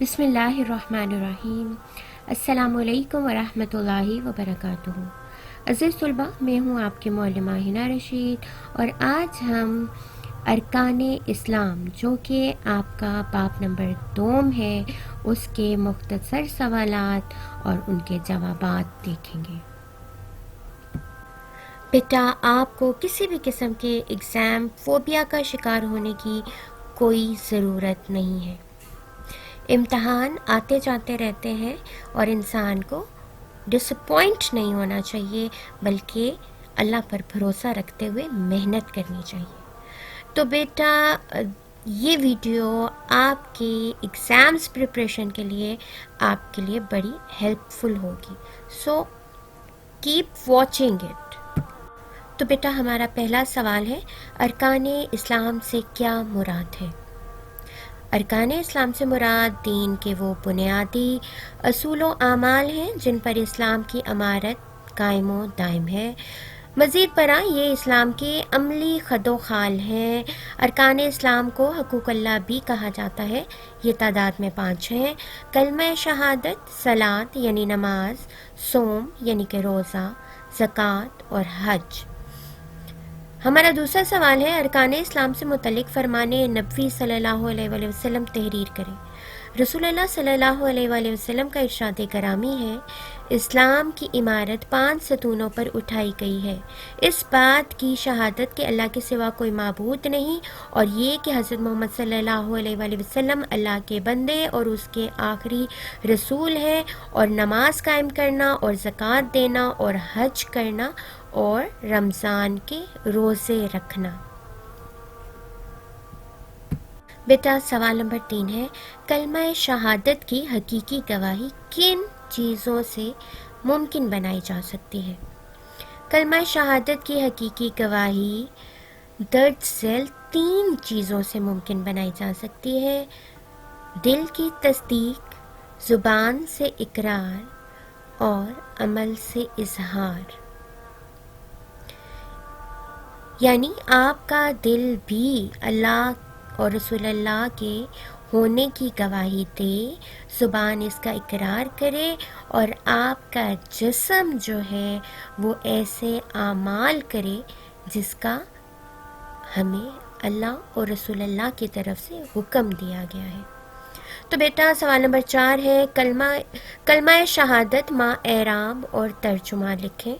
بسم اللہ الرحمن الرحیم۔ السلام علیکم ورحمۃ اللہ وبرکاتہ۔ عزیز طلباء، میں ہوں آپ کے معلمہ ہنا رشید، اور آج ہم ارکان اسلام جو کہ آپ کا باب نمبر 2 ہے، اس کے مختصر سوالات اور ان کے جوابات دیکھیں گے۔ بیٹا، آپ کو کسی بھی قسم کے ایگزام فوبیا کا شکار ہونے کی کوئی ضرورت نہیں ہے۔ امتحان آتے جاتے رہتے ہیں اور انسان کو ڈس اپوائنٹ نہیں ہونا چاہیے، بلکہ اللہ پر بھروسہ رکھتے ہوئے محنت کرنی چاہیے۔ تو بیٹا، یہ ویڈیو آپ کے ایگزامس پریپریشن کے لیے آپ کے لیے بڑی ہیلپ فل ہوگی، سو کیپ واچنگ اٹ۔ تو بیٹا، ہمارا پہلا سوال ہے، ارکان اسلام سے کیا مراد ہے؟ ارکان اسلام سے مراد دین کے وہ بنیادی اصول و اعمال ہیں جن پر اسلام کی عمارت قائم و دائم ہے۔ مزید برآں یہ اسلام کے عملی خد و خال ہیں۔ ارکان اسلام کو حقوق اللہ بھی کہا جاتا ہے۔ یہ تعداد میں 5 ہیں: کلمہ شہادت، صلاۃ یعنی نماز، صوم یعنی کہ روزہ، زکوٰۃ اور حج۔ ہمارا دوسرا سوال ہے، ارکان اسلام سے متعلق فرمان نبوی صلی اللہ علیہ وآلہ وسلم تحریر کریں۔ رسول اللہ صلی اللہ علیہ وآلہ وسلم کا ارشاد گرامی ہے، اسلام کی عمارت 5 ستونوں پر اٹھائی گئی ہے: اس بات کی شہادت کہ اللہ کے سوا کوئی معبود نہیں، اور یہ کہ حضرت محمد صلی اللہ علیہ وآلہ وسلم اللہ کے بندے اور اس کے آخری رسول ہیں، اور نماز قائم کرنا اور زکوٰۃ دینا اور حج کرنا اور رمضان کے روزے رکھنا۔ بیٹا، سوال نمبر 3 ہے، کلمہ شہادت کی حقیقی گواہی کن چیزوں سے ممکن بنائی جا سکتی ہے؟ کلمہ شہادت کی حقیقی گواہی درج ذیل 3 چیزوں سے ممکن بنائی جا سکتی ہے: دل کی تصدیق، زبان سے اقرار اور عمل سے اظہار۔ یعنی آپ کا دل بھی اللہ اور رسول اللہ کے ہونے کی گواہی دے، زبان اس کا اقرار کرے، اور آپ کا جسم جو ہے وہ ایسے اعمال کرے جس کا ہمیں اللہ اور رسول اللہ کی طرف سے حکم دیا گیا ہے۔ تو بیٹا، سوال نمبر 4 ہے، کلمہ شہادت ما اعراب اور ترجمہ لکھیں۔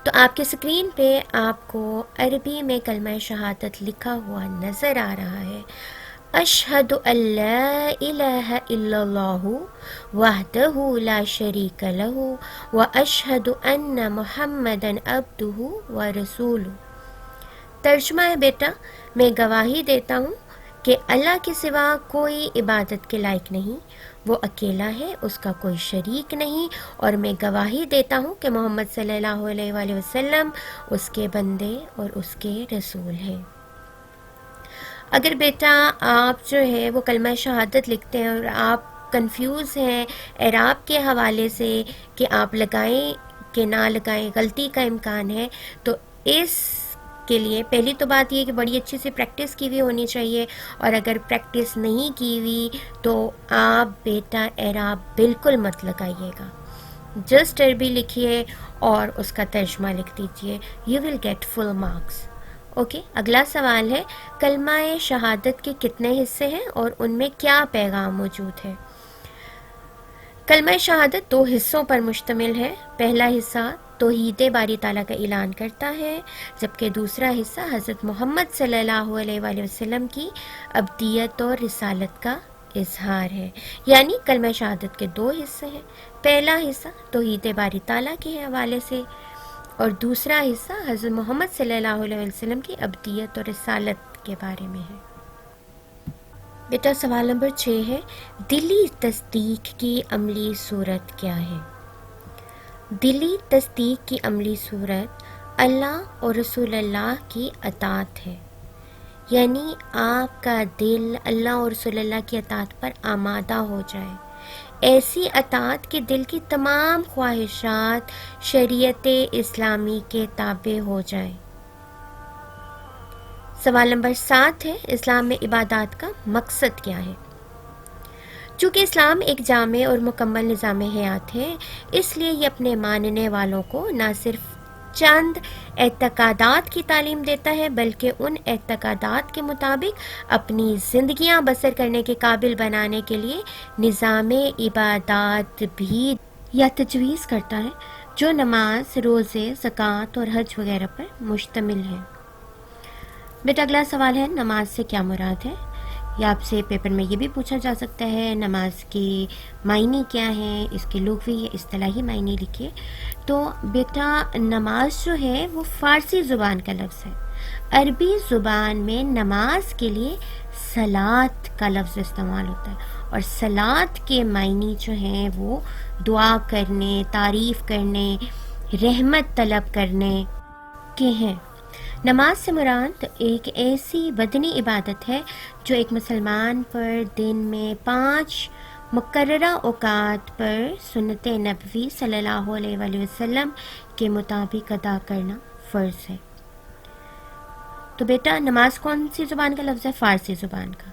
تو آپ کے اسکرین پہ آپ کو عربی میں کلمہ شہادت لکھا ہوا نظر آ رہا ہے: اشہد ان لا الہ الا اللہ وحدہ لا شریک لہ واشہد ان محمدا عبدہ ورسولہ۔ ترجمہ ہے بیٹا، میں گواہی دیتا ہوں کہ اللہ کے سوا کوئی عبادت کے لائق نہیں، وہ اکیلا ہے، اس کا کوئی شریک نہیں، اور میں گواہی دیتا ہوں کہ محمد صلی اللہ علیہ وآلہ وسلم اس کے بندے اور اس کے رسول ہیں۔ اگر بیٹا آپ جو ہے وہ کلمہ شہادت لکھتے ہیں اور آپ کنفیوز ہیں اعراب کے حوالے سے کہ آپ لگائیں کہ نہ لگائیں، غلطی کا امکان ہے، تو اس کے لیے پہلی تو بات یہ کہ بڑی اچھی سے پریکٹس کی ہوئی ہونی چاہیے، اور اگر پریکٹس نہیں کی ہوئی تو آپ بیٹا اعراب بالکل مت لگائیے گا، جسٹ عربی لکھیے اور اس کا ترجمہ لکھ دیجیے، you will get full marks. Okay, اگلا سوال ہے، کلمہ شہادت کے کتنے حصے ہیں اور ان میں کیا پیغام موجود ہے؟ کلمہ شہادت 2 حصوں پر مشتمل ہے۔ پہلا حصہ توحید باری تعالیٰ کا اعلان کرتا ہے، جبکہ دوسرا حصہ حضرت محمد صلی اللہ علیہ وآلہ وسلم کی عبدیت اور رسالت کا اظہار ہے۔ یعنی کلمہ شہادت کے 2 حصے ہیں، پہلا حصہ توحید باری تعالیٰ کے حوالے سے اور دوسرا حصہ حضرت محمد صلی اللہ علیہ وسلم کی عبدیت اور رسالت کے بارے میں ہے۔ بیٹا، سوال نمبر 6 ہے، دلی تصدیق کی عملی صورت کیا ہے؟ دلی تصدیق کی عملی صورت اللہ اور رسول اللہ کی اطاعت ہے۔ یعنی آپ کا دل اللہ اور رسول اللہ کی اطاعت پر آمادہ ہو جائے، ایسی اطاعت کہ دل کی تمام خواہشات شریعت اسلامی کے تابع ہو جائیں۔ سوال نمبر 7 ہے، اسلام میں عبادات کا مقصد کیا ہے؟ چونکہ اسلام ایک جامع اور مکمل نظام حیات ہے، اس لیے یہ اپنے ماننے والوں کو نہ صرف چند اعتقادات کی تعلیم دیتا ہے بلکہ ان اعتقادات کے مطابق اپنی زندگیاں بسر کرنے کے قابل بنانے کے لیے نظام عبادات بھی یا تجویز کرتا ہے جو نماز، روزے، زکوٰۃ اور حج وغیرہ پر مشتمل ہے۔ بیٹا اگلا سوال ہے، نماز سے کیا مراد ہے؟ یا آپ سے پیپر میں یہ بھی پوچھا جا سکتا ہے نماز کے معنی کیا ہیں، اس کے لغوی یا اصطلاحی معنی لکھیے۔ تو بیٹا نماز جو ہے وہ فارسی زبان کا لفظ ہے۔ عربی زبان میں نماز کے لیے صلاۃ کا لفظ استعمال ہوتا ہے، اور صلاۃ کے معنی جو ہیں وہ دعا کرنے، تعریف کرنے، رحمت طلب کرنے کے ہیں۔ نماز سے مراد ایک ایسی بدنی عبادت ہے جو ایک مسلمان پر دن میں 5 مقررہ اوقات پر سنت نبوی صلی اللہ علیہ وآلہ وسلم کے مطابق ادا کرنا فرض ہے۔ تو بیٹا نماز کون سی زبان کا لفظ ہے؟ فارسی زبان کا۔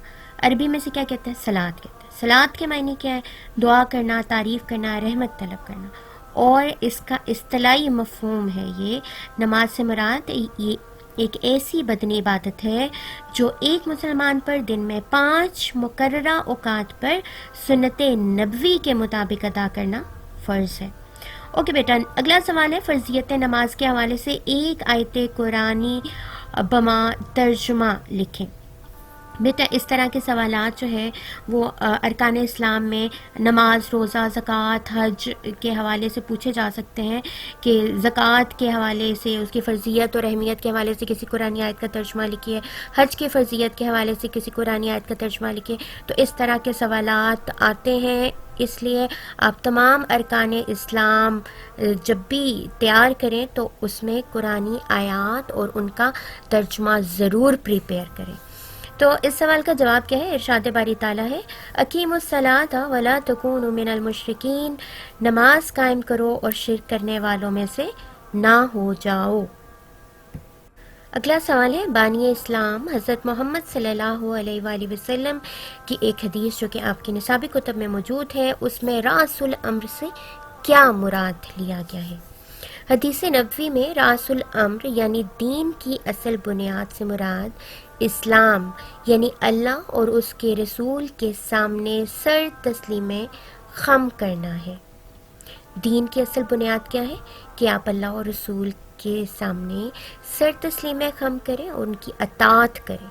عربی میں سے کیا کہتے ہیں؟ صلاۃ کہتے ہیں۔ صلاۃ کے معنی کیا ہے؟ دعا کرنا، تعریف کرنا، رحمت طلب کرنا۔ اور اس کا اصطلاحی مفہوم ہے یہ نماز سے مراد یہ ایک ایسی بدنی عبادت ہے جو ایک مسلمان پر دن میں 5 مقررہ اوقات پر سنت نبوی کے مطابق ادا کرنا فرض ہے۔ اوکے بیٹا اگلا سوال ہے، فرضیت نماز کے حوالے سے ایک آیت قرآنی بما ترجمہ لکھیں۔ بیٹا اس طرح کے سوالات جو ہے وہ ارکان اسلام میں نماز، روزہ، زکوٰۃ، حج کے حوالے سے پوچھے جا سکتے ہیں کہ زکوٰۃ کے حوالے سے اس کی فرضیت اور اہمیت کے حوالے سے کسی قرآنی آیت کا ترجمہ لکھیے، حج کی فرضیت کے حوالے سے کسی قرآنی آیت کا ترجمہ لکھیے۔ تو اس طرح کے سوالات آتے ہیں، اس لیے آپ تمام ارکان اسلام جب بھی تیار کریں تو اس میں قرآنی آیات اور ان کا ترجمہ ضرور پریپیئر کریں۔ تو اس سوال کا جواب کیا ہے؟ ارشاد باری تعالیٰ ہے، اقیموا الصلاۃ ولا تکونوا من المشرکین، نماز قائم کرو اور شرک کرنے والوں میں سے نہ ہو جاؤ۔ اگلا سوال ہے، بانی اسلام حضرت محمد صلی اللہ علیہ وآلہ وسلم کی ایک حدیث جو کہ آپ کی نصابی کتب میں موجود ہے، اس میں رأس الامر سے کیا مراد لیا گیا ہے؟ حدیث نبوی میں رأس الامر یعنی دین کی اصل بنیاد سے مراد اسلام یعنی اللہ اور اس کے رسول کے سامنے سر تسلیم خم کرنا ہے۔ دین کی اصل بنیاد کیا ہے؟ کہ آپ اللہ اور رسول کے سامنے سر تسلیم خم کریں اور ان کی اطاعت کریں۔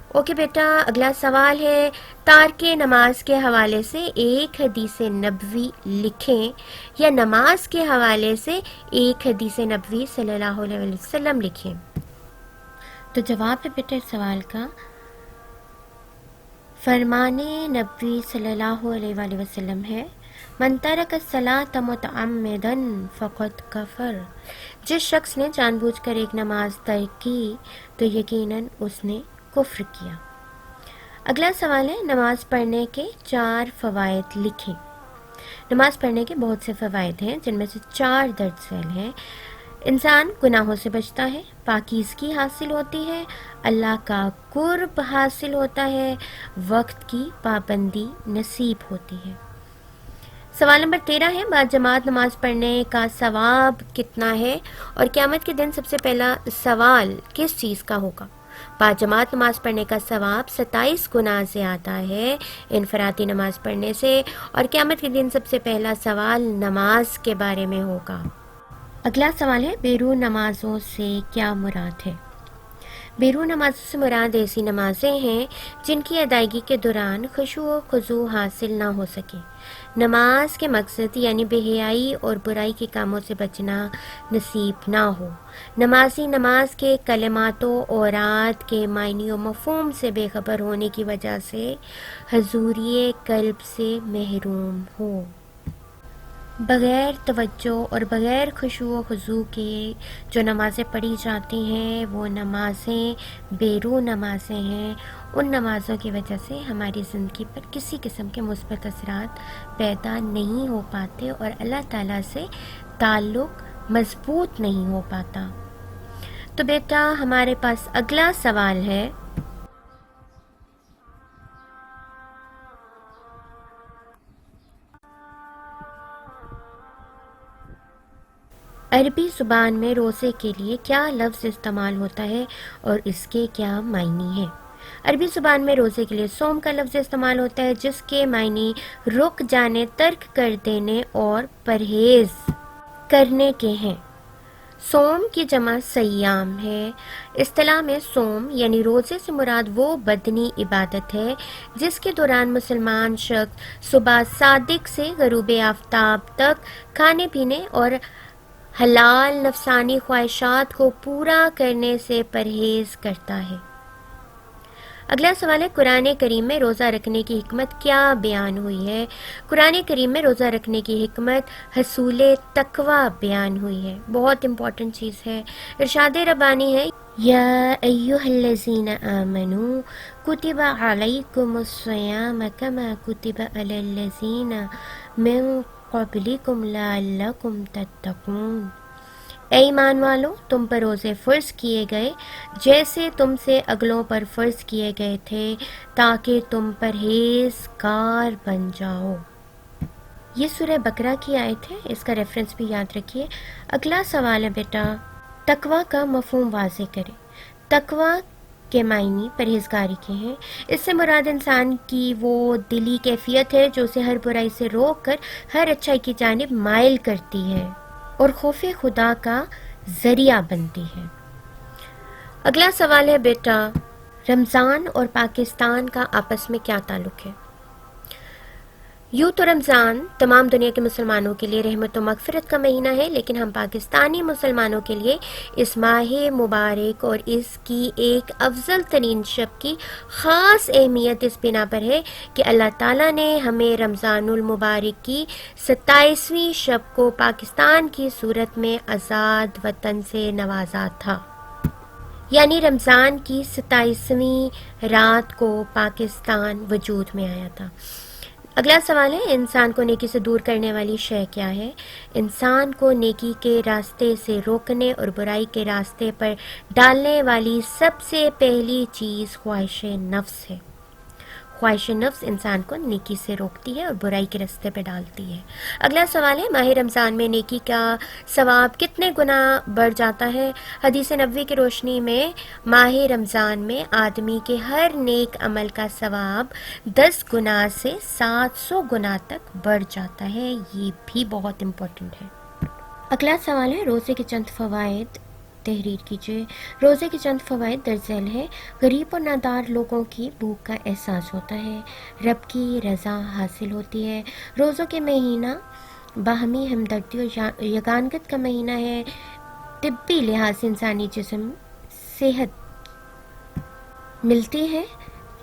اوکے بیٹا اگلا سوال ہے، تارک نماز کے حوالے سے ایک حدیث نبوی لکھیں، یا نماز کے حوالے سے ایک حدیث نبوی صلی اللہ علیہ وسلم لکھیں۔ تو جواب ہے بیٹا اس سوال کا، فرمان نبوی صلی اللہ علیہ وآلہ وسلم ہے، من ترک الصلاۃ متعمدا فقد کفر، جس شخص نے جان بوجھ کر ایک نماز ترک کی تو یقیناً اس نے کفر کیا۔ اگلا سوال ہے، نماز پڑھنے کے 4 فوائد لکھیں۔ نماز پڑھنے کے بہت سے فوائد ہیں جن میں سے 4 درج ذیل ہیں۔ انسان گناہوں سے بچتا ہے، پاکیزگی حاصل ہوتی ہے، اللہ کا قرب حاصل ہوتا ہے، وقت کی پابندی نصیب ہوتی ہے۔ سوال نمبر 13 ہے، بعد جماعت نماز پڑھنے کا ثواب کتنا ہے، اور قیامت کے دن سب سے پہلا سوال کس چیز کا ہوگا؟ بعد جماعت نماز پڑھنے کا ثواب 27 گنا زیادہ ہے انفرادی نماز پڑھنے سے، اور قیامت کے دن سب سے پہلا سوال نماز کے بارے میں ہوگا۔ اگلا سوال ہے، بیرون نمازوں سے کیا مراد ہے؟ بیرون نمازوں سے مراد ایسی نمازیں ہیں جن کی ادائیگی کے دوران خشوع و خضوع حاصل نہ ہو سکے۔ نماز کے مقصد یعنی بے حیائی اور برائی کے کاموں سے بچنا نصیب نہ ہو۔ نمازی نماز کے کلمات و اوراد کے معنی و مفہوم سے بے خبر ہونے کی وجہ سے حضوری قلب سے محروم ہو۔ بغیر توجہ اور بغیر خشوع و خضوع کے جو نمازیں پڑھی جاتی ہیں وہ نمازیں بیرون نمازیں ہیں۔ ان نمازوں کی وجہ سے ہماری زندگی پر کسی قسم کے مثبت اثرات پیدا نہیں ہو پاتے اور اللہ تعالیٰ سے تعلق مضبوط نہیں ہو پاتا۔ تو بیٹا ہمارے پاس اگلا سوال ہے، عربی زبان میں روزے کے لیے کیا لفظ استعمال ہوتا ہے اور اس کے کیا معنی ہیں؟ عربی زبان میں روزے کے لیے صوم کا لفظ استعمال ہوتا ہے، جس کے معنی رک جانے، ترک کر دینے اور پرہیز کرنے کے ہیں۔ صوم کی جمع سیام ہے۔ اصطلاح میں صوم یعنی روزے سے مراد وہ بدنی عبادت ہے جس کے دوران مسلمان شخص صبح صادق سے غروب آفتاب تک کھانے پینے اور حلال نفسانی خواہشات کو پورا کرنے سے پرہیز کرتا ہے۔ اگلا سوال ہے، قرآن کریم میں روزہ رکھنے کی حکمت کیا بیان ہوئی ہے؟ قرآن کریم میں روزہ رکھنے کی حکمت حصول تقوی بیان ہوئی ہے، بہت امپورٹنٹ چیز ہے۔ ارشاد ربانی ہے، یا ایہا الذین آمنوا کتب علیکم الصیام کما کتب علی الذین من قبلکم لعلکم تتقون۔ اے ایمان والو، تم پر روزے فرض کیے گئے جیسے تم سے اگلوں پر فرض کیے گئے تھے تاکہ تم پرہیزگار بن جاؤ۔ یہ سورہ بقرہ کی آیت ہے، اس کا ریفرنس بھی یاد رکھیے۔ اگلا سوال ہے بیٹا، تقوی کا مفہوم واضح کریں۔ تقوی کے معنی پرہیزگاری کے ہیں۔ اس سے مراد انسان کی وہ دلی کیفیت ہے جو اسے ہر برائی سے روک کر ہر اچھائی کی جانب مائل کرتی ہے اور خوف خدا کا ذریعہ بنتی ہے۔ اگلا سوال ہے بیٹا، رمضان اور پاکستان کا آپس میں کیا تعلق ہے؟ یوں تو رمضان تمام دنیا کے مسلمانوں کے لیے رحمت و مغفرت کا مہینہ ہے، لیکن ہم پاکستانی مسلمانوں کے لیے اس ماہ مبارک اور اس کی ایک افضل ترین شب کی خاص اہمیت اس بنا پر ہے کہ اللہ تعالیٰ نے ہمیں رمضان المبارک کی 27ویں شب کو پاکستان کی صورت میں آزاد وطن سے نوازا تھا، یعنی رمضان کی 27ویں رات کو پاکستان وجود میں آیا تھا۔ اگلا سوال ہے، انسان کو نیکی سے دور کرنے والی شے کیا ہے؟ انسان کو نیکی کے راستے سے روکنے اور برائی کے راستے پر ڈالنے والی سب سے پہلی چیز خواہش نفس ہے۔ خواہش نفس انسان کو نیکی سے روکتی ہے اور برائی کے راستے پہ ڈالتی ہے۔ اگلا سوال ہے، ماہ رمضان میں نیکی کا ثواب کتنے گنا بڑھ جاتا ہے؟ حدیث نبوی کی روشنی میں ماہ رمضان میں آدمی کے ہر نیک عمل کا ثواب 10 گنا سے 700 گنا تک بڑھ جاتا ہے، یہ بھی بہت امپورٹنٹ ہے۔ اگلا سوال ہے، روزے کے چند فوائد تحریر کیجیے۔ روزے کے چند فوائد درج ذیل ہے۔ غریب اور نادار لوگوں کی بھوک کا احساس ہوتا ہے، رب کی رضا حاصل ہوتی ہے۔ روزوں کے مہینہ باہمی ہمدردی اور یگانگت کا مہینہ ہے۔ طبی لحاظ سے انسانی جسم صحت ملتی ہے،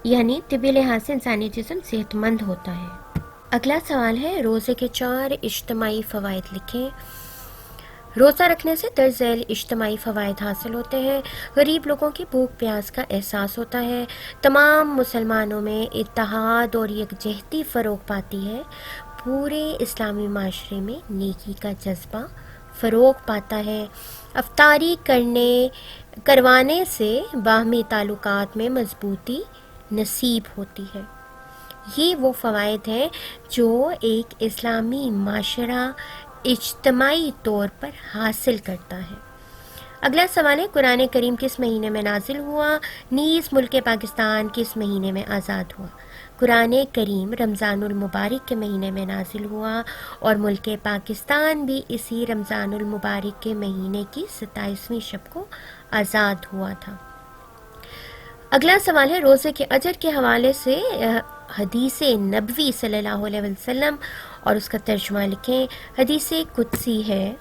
یعنی طبی لحاظ سے انسانی جسم صحت مند ہوتا ہے۔ اگلا سوال ہے، روزے کے 4 اجتماعی فوائد لکھیں۔ روزہ رکھنے سے درج ذیل اجتماعی فوائد حاصل ہوتے ہیں۔ غریب لوگوں کی بھوک پیاس کا احساس ہوتا ہے، تمام مسلمانوں میں اتحاد اور یکجہتی فروغ پاتی ہے، پورے اسلامی معاشرے میں نیکی کا جذبہ فروغ پاتا ہے، افطاری کروانے سے باہمی تعلقات میں مضبوطی نصیب ہوتی ہے۔ یہ وہ فوائد ہیں جو ایک اسلامی معاشرہ اجتماعی طور پر حاصل کرتا ہے۔ اگلا سوال ہے، قرآن کریم کس مہینے میں نازل ہوا؟ نیز ملک پاکستان کس مہینے میں آزاد ہوا؟ قرآن کریم رمضان المبارک کے مہینے میں نازل ہوا اور ملک پاکستان بھی اسی رمضان المبارک کے مہینے کی 27ویں شب کو آزاد ہوا تھا۔ اگلا سوال ہے، روزے کے اجر کے حوالے سے حدیث نبوی صلی اللہ علیہ وسلم اور اس کا ترجمہ لکھیں۔ حدیث قدسی ہے،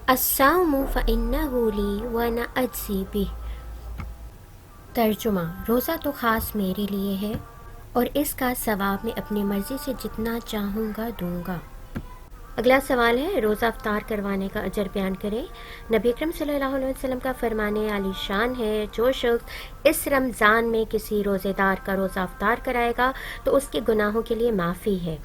الصوم فإنہ لی وأنا أجزی بہ۔ ترجمہ، روزہ تو خاص میرے لیے ہے اور اس کا ثواب میں اپنی مرضی سے جتنا چاہوں گا دوں گا۔ اگلا سوال ہے، روزہ افطار کروانے کا اجر بیان کریں۔ نبی اکرم صلی اللہ علیہ وسلم کا فرمان عالی شان ہے، جو شخص اس رمضان میں کسی روزے دار کا روزہ افطار کرائے گا تو اس کے گناہوں کے لیے معافی ہے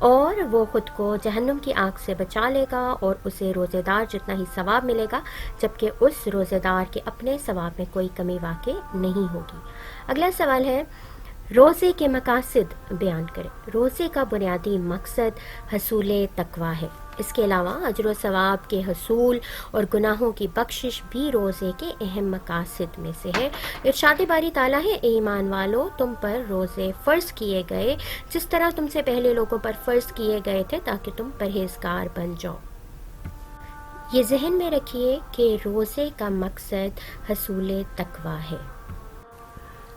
اور وہ خود کو جہنم کی آگ سے بچا لے گا اور اسے روزے دار جتنا ہی ثواب ملے گا، جبکہ اس روزے دار کے اپنے ثواب میں کوئی کمی واقع نہیں ہوگی۔ اگلا سوال ہے، روزے کے مقاصد بیان کریں۔ روزے کا بنیادی مقصد حصول تقویٰ ہے۔ اس کے علاوہ اجر و ثواب کے حصول اور گناہوں کی بخشش بھی روزے کے اہم مقاصد میں سے ہے۔ ارشاد باری تعالیٰ ہے، اے ایمان والو، تم پر روزے فرض کیے گئے جس طرح تم سے پہلے لوگوں پر فرض کیے گئے تھے تاکہ تم پرہیزگار بن جاؤ۔ یہ ذہن میں رکھیے کہ روزے کا مقصد حصول تقویٰ ہے۔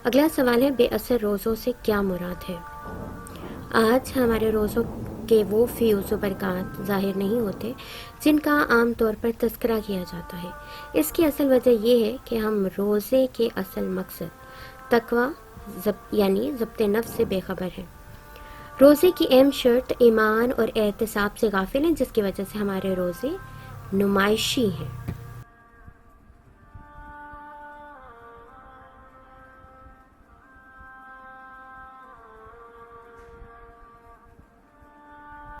اگلا سوال ہے، بے اثر روزوں سے کیا مراد ہے؟ آج ہمارے روزوں کے وہ فیوز و برکات ظاہر نہیں ہوتے جن کا عام طور پر تذکرہ کیا جاتا ہے۔ اس کی اصل وجہ یہ ہے کہ ہم روزے کے اصل مقصد تقویٰ یعنی ضبط نفس سے بے خبر ہیں۔ روزے کی اہم شرط ایمان اور احتساب سے غافل ہیں، جس کی وجہ سے ہمارے روزے نمائشی ہیں۔